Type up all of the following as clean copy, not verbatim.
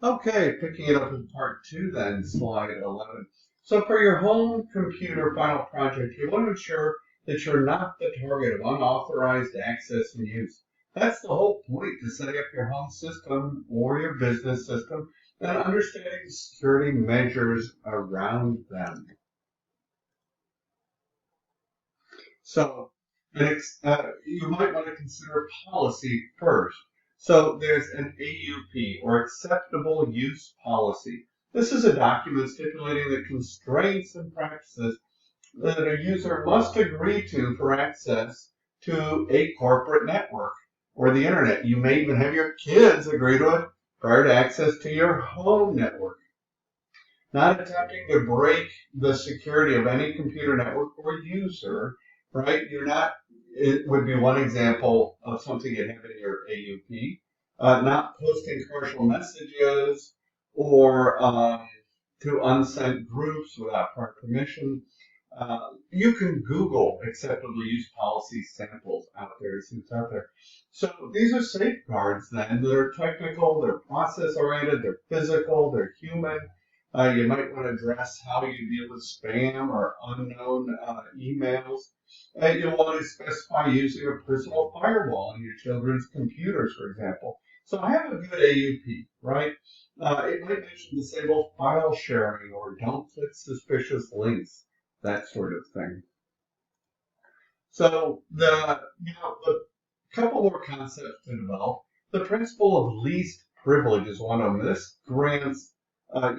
Okay, picking it up in part two then, slide 11. So for your home computer final project, you want to ensure that you're not the target of unauthorized access and use. That's the whole point to setting up your home system or your business system and understanding security measures around them. So you might want to consider policy first. So there's an AUP, or Acceptable Use Policy. This is a document stipulating the constraints and practices that a user must agree to for access to a corporate network or the internet. You may even have your kids agree to it prior to access to your home network. Not attempting to break the security of any computer network or user, right? It would be one example of something you have in your AUP. Not posting commercial messages or to unsent groups without prior permission. You can Google acceptable use policy samples out there, see what's out there. So these are safeguards then that are technical, they're process oriented, they're physical, they're human. You might want to address how you deal with spam or unknown emails. You'll want to specify using a personal firewall on your children's computers, for example. So have a good AUP, right? It might mention disable file sharing or don't click suspicious links, that sort of thing. So the couple more concepts to develop. The principle of least privilege is one of them. This grants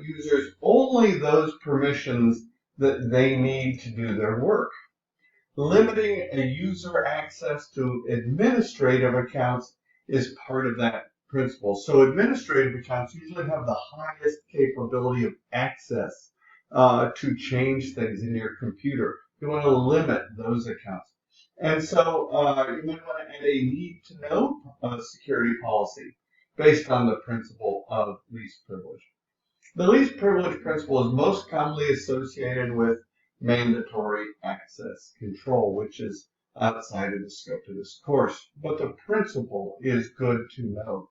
users only those permissions that they need to do their work. Limiting a user access to administrative accounts is part of that principle. So administrative accounts usually have the highest capability of access to change things in your computer. You want to limit those accounts. And so you might want to add a need to know security policy based on the principle of least privilege. The least privilege principle is most commonly associated with mandatory access control, which is outside of the scope of this course. But the principle is good to know.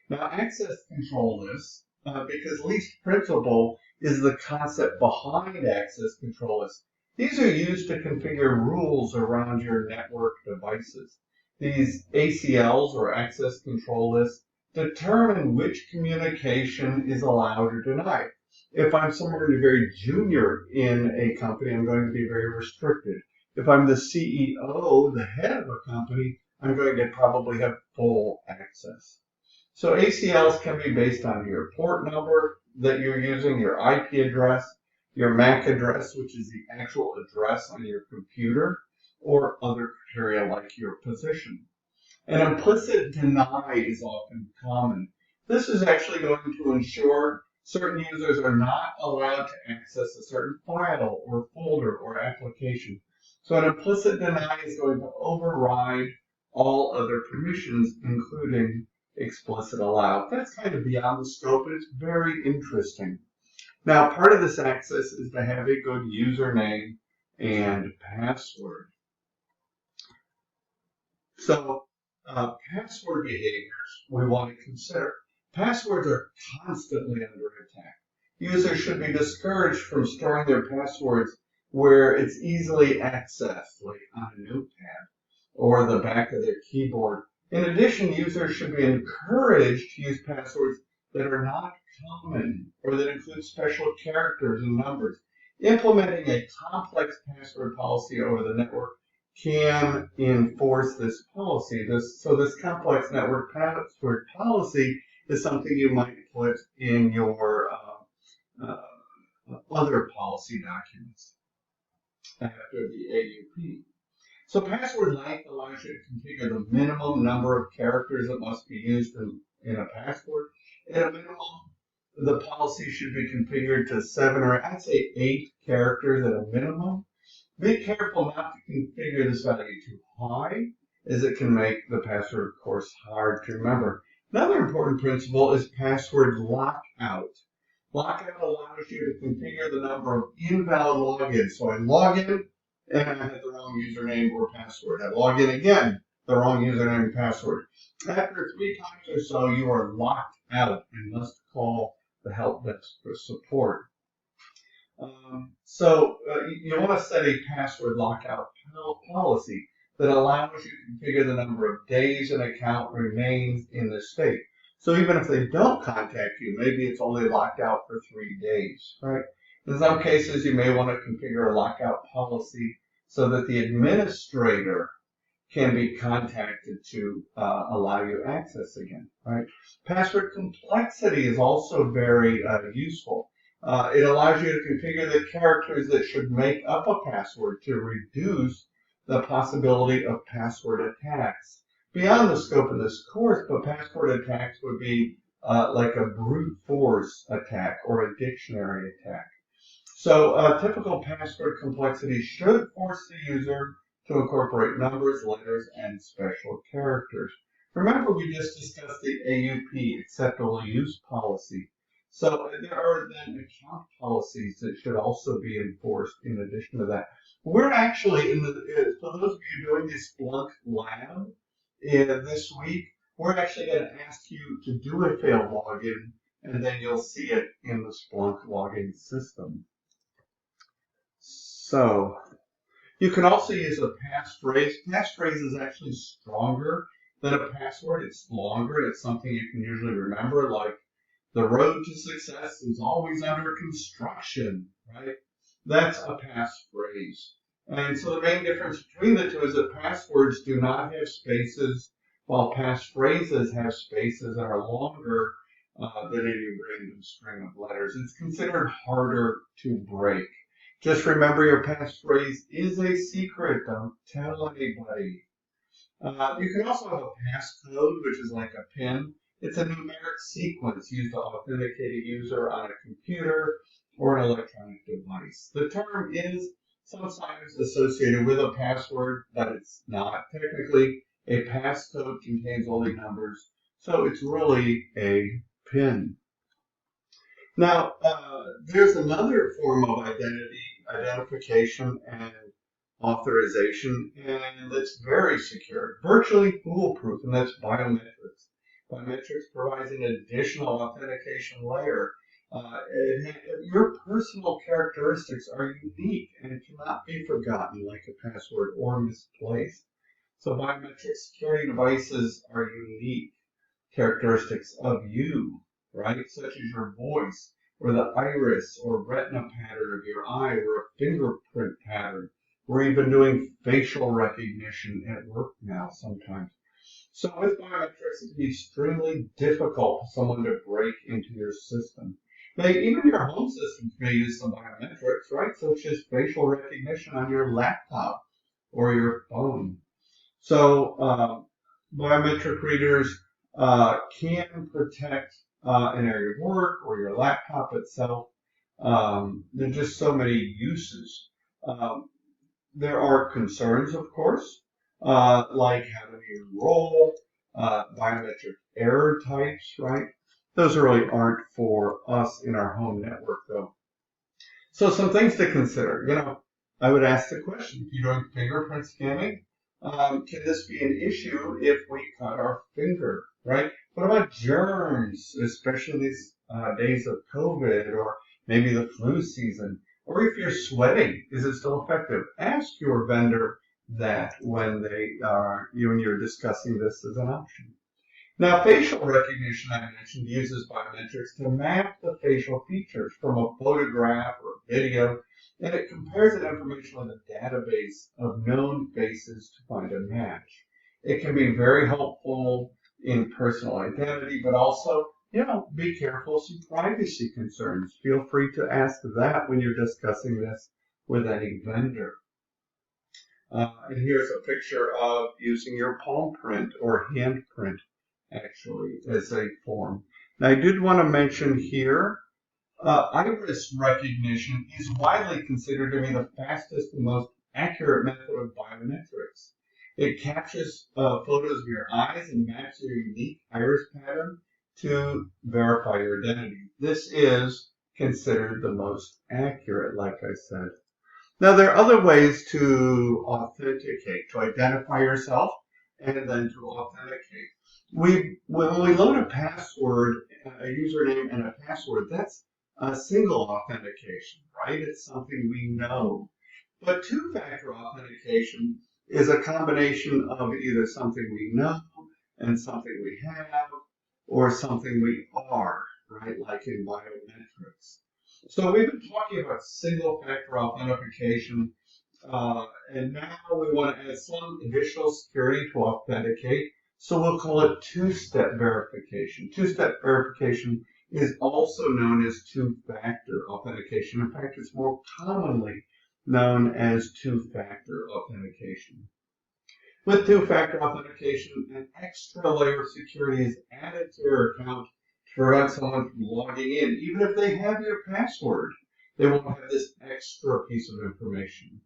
Now, access control lists, because least principle is the concept behind access control lists. These are used to configure rules around your network devices. These ACLs, or access control lists, determine which communication is allowed or denied. If I'm somebody very junior in a company, I'm going to be very restricted. If I'm the CEO, the head of a company, I'm going to probably have full access. So ACLs can be based on your port number that you're using, your IP address, your MAC address, which is the actual address on your computer, or other criteria like your position. An implicit deny is often common. This is actually going to ensure certain users are not allowed to access a certain file or folder or application. So an implicit deny is going to override all other permissions, including explicit allow. That's kind of beyond the scope, but it's very interesting. Now, part of this access is to have a good username and password. So, password behaviors we want to consider. Passwords are constantly under attack. Users should be discouraged from storing their passwords where it's easily accessed, like on a notepad or the back of their keyboard. In addition, users should be encouraged to use passwords that are not common or that include special characters and numbers. Implementing a complex password policy over the network can enforce this policy. This complex network password policy is something you might put in your other policy documents after the AUP. So password length allows you to configure the minimum number of characters that must be used in a password. At a minimum, the policy should be configured to 7 or I'd say 8 characters at a minimum. Be careful not to configure this value too high, as it can make the password, of course, hard to remember. Another important principle is password lockout. Lockout allows you to configure the number of invalid logins. So I log in, and I had the wrong username or password. I log in again, the wrong username and password. After 3 times or so, you are locked out and must call the help desk for support. You want to set a password lockout policy that allows you to configure the number of days an account remains in the state. So even if they don't contact you, maybe it's only locked out for 3 days, right? In some cases, you may want to configure a lockout policy so that the administrator can be contacted to allow you access again, right? Password complexity is also very useful. It allows you to configure the characters that should make up a password to reduce the possibility of password attacks. Beyond the scope of this course, but password attacks would be like a brute force attack or a dictionary attack. So typical password complexity should force the user to incorporate numbers, letters, and special characters. Remember, we just discussed the AUP, acceptable use policy. So there are then account policies that should also be enforced in addition to that. We're actually, for those of you doing the Splunk lab this week, we're actually going to ask you to do a failed login, and then you'll see it in the Splunk login system. So you can also use a passphrase. Passphrase is actually stronger than a password. It's longer. It's something you can usually remember, like the road to success is always under construction, right? That's a passphrase. And so the main difference between the two is that passwords do not have spaces, while passphrases have spaces and are longer than any random string of letters. It's considered harder to break. Just remember your passphrase is a secret. Don't tell anybody. You can also have a passcode, which is like a PIN. It's a numeric sequence used to authenticate a user on a computer or an electronic device. The term is sometimes associated with a password, but it's not. Technically, a passcode contains only numbers, so it's really a PIN. Now, there's another form of identification and authorization, and that's very secure, virtually foolproof, and that's biometrics. Biometrics provides an additional authentication layer. Your personal characteristics are unique and cannot be forgotten like a password or misplaced. So biometric security devices are unique characteristics of you, right? Such as your voice, or the iris or retina pattern of your eye, or a fingerprint pattern. We're even doing facial recognition at work now sometimes. So with biometrics, it can be extremely difficult for someone to break into your system. Even your home systems may use some biometrics, right? Such as facial recognition on your laptop or your phone. So biometric readers can protect an area of work or your laptop itself. There are just so many uses. There are concerns, of course, like how do you enroll, biometric error types, right? Those really aren't for us in our home network, though. So some things to consider. I would ask the question, if you're doing fingerprint scanning, can this be an issue if we cut our finger, right? What about germs, especially these days of COVID or maybe the flu season? Or if you're sweating, is it still effective? Ask your vendor that when you're discussing this as an option. Now, facial recognition, I mentioned, uses biometrics to map the facial features from a photograph or a video, and it compares that information with a database of known faces to find a match. It can be very helpful in personal identity, but also, be careful of some privacy concerns. Feel free to ask that when you're discussing this with any vendor. And here's a picture of using your palm print or hand print, actually, as a form. Now, I did want to mention here, iris recognition is widely considered to be the fastest and most accurate method of biometrics. It captures photos of your eyes and maps your unique iris pattern to verify your identity. This is considered the most accurate, like I said. Now, there are other ways to authenticate, to identify yourself. and then to authenticate. When we load a password, a username and a password, that's a single authentication, right? It's something we know. But two-factor authentication is a combination of either something we know and something we have, or something we are, right? Like in biometrics. So we've been talking about single-factor authentication, and now we want to add some additional security to authenticate. So we'll call it two-step verification. Two-step verification is also known as two-factor authentication. In fact, it's more commonly known as two-factor authentication. With two-factor authentication, an extra layer of security is added to your account to prevent someone from logging in. Even if they have your password, they won't have this extra piece of information.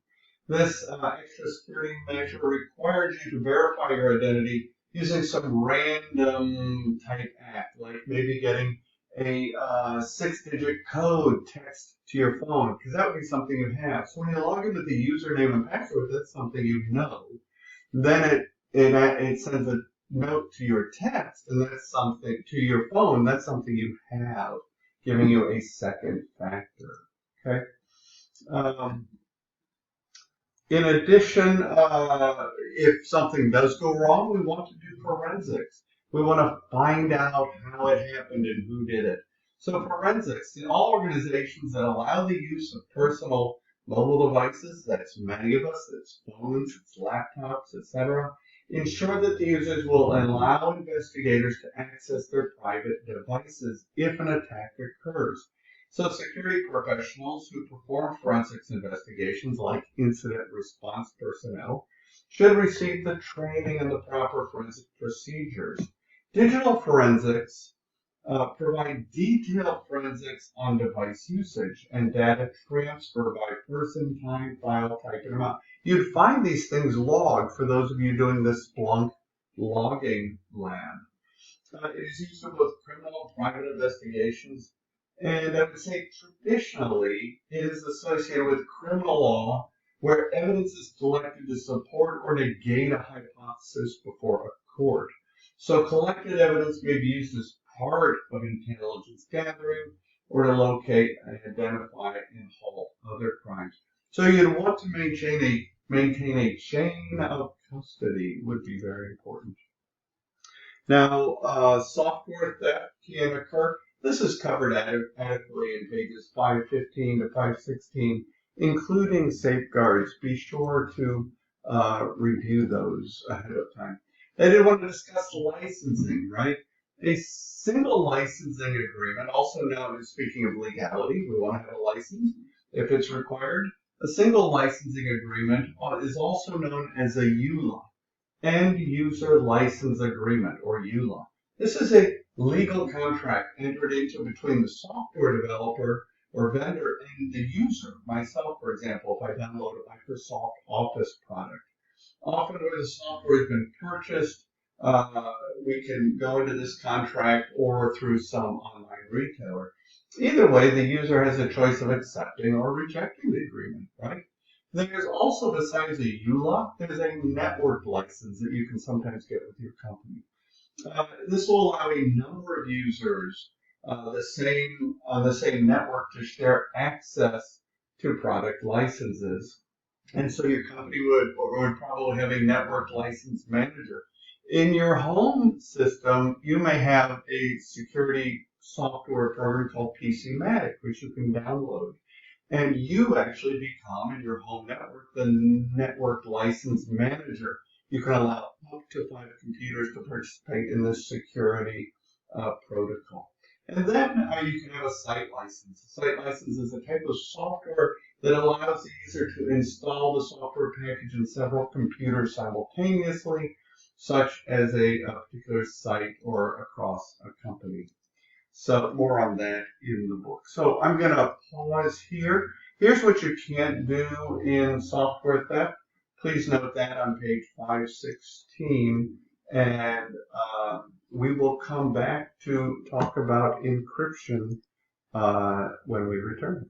This extra security measure requires you to verify your identity using some random type act, like maybe getting a 6-digit code text to your phone, because that would be something you have. So when you log into the username and password, that's something you know. Then it sends a note to your text, and that's something to your phone. That's something you have, giving you a second factor. Okay. In addition, if something does go wrong, we want to do forensics. We want to find out how it happened and who did it. So forensics, in all organizations that allow the use of personal mobile devices, that's many of us, it's phones, it's laptops, etc., ensure that the users will allow investigators to access their private devices if an attack occurs. So security professionals who perform forensics investigations, like incident response personnel, should receive the training and the proper forensic procedures. Digital forensics provide detailed forensics on device usage and data transfer by person, time, file type, and amount. You'd find these things logged for those of you doing the Splunk logging lab. It is used in both criminal and private investigations. And I would say traditionally, it is associated with criminal law, where evidence is collected to support or negate a hypothesis before a court. So collected evidence may be used as part of intelligence gathering or to locate and identify and halt other crimes. So you'd want to maintain a chain of custody would be very important. Now, software theft can occur. This is covered adequately in pages 515 to 516, including safeguards. Be sure to review those ahead of time. I did want to discuss licensing, right? A single licensing agreement, also known as, speaking of legality, we want to have a license if it's required. A single licensing agreement is also known as a EULA, End User License Agreement, or EULA. This is a legal contract entered into between the software developer or vendor and the user. Myself, for example, if I download a Microsoft Office product. Often where the software has been purchased, we can go into this contract or through some online retailer. Either way, the user has a choice of accepting or rejecting the agreement, right? There's also, besides a EULA, there's a network license that you can sometimes get with your company. This will allow a number of users on the same network to share access to product licenses. And so your company would probably have a network license manager. In your home system, you may have a security software program called PCmatic, which you can download. And you actually become, in your home network, the network license manager. You can allow up to 5 computers to participate in this security protocol. And then you can have a site license. A site license is a type of software that allows the user to install the software package in several computers simultaneously, such as a particular site or across a company. So more on that in the book. So I'm going to pause here. Here's what you can't do in software theft. Please note that on page 516, and we will come back to talk about encryption when we return.